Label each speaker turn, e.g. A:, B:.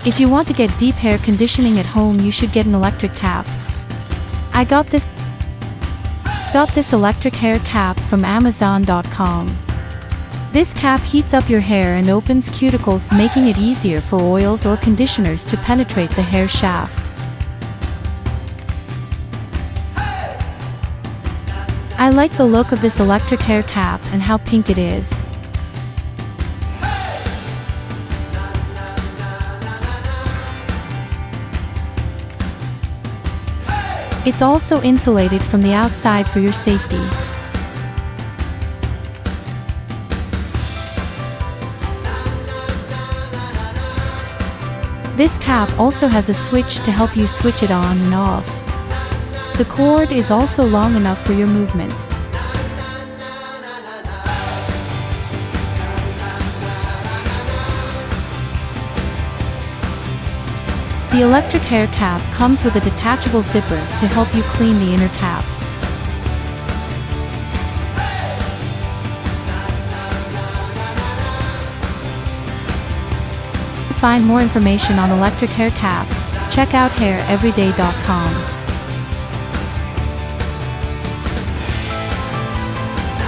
A: If you want to get deep hair conditioning at home, you should get an electric cap. I got this electric hair cap from Amazon.com. This cap heats up your hair and opens cuticles, making it easier for oils or conditioners to penetrate the hair shaft. I like the look of this electric hair cap and how pink it is. It's also insulated from the outside for your safety. This cap also has a switch to help you switch it on and off. The cord is also long enough for your movement. The electric hair cap comes with a detachable zipper to help you clean the inner cap. To find more information on electric hair caps, check out haireveryday.com.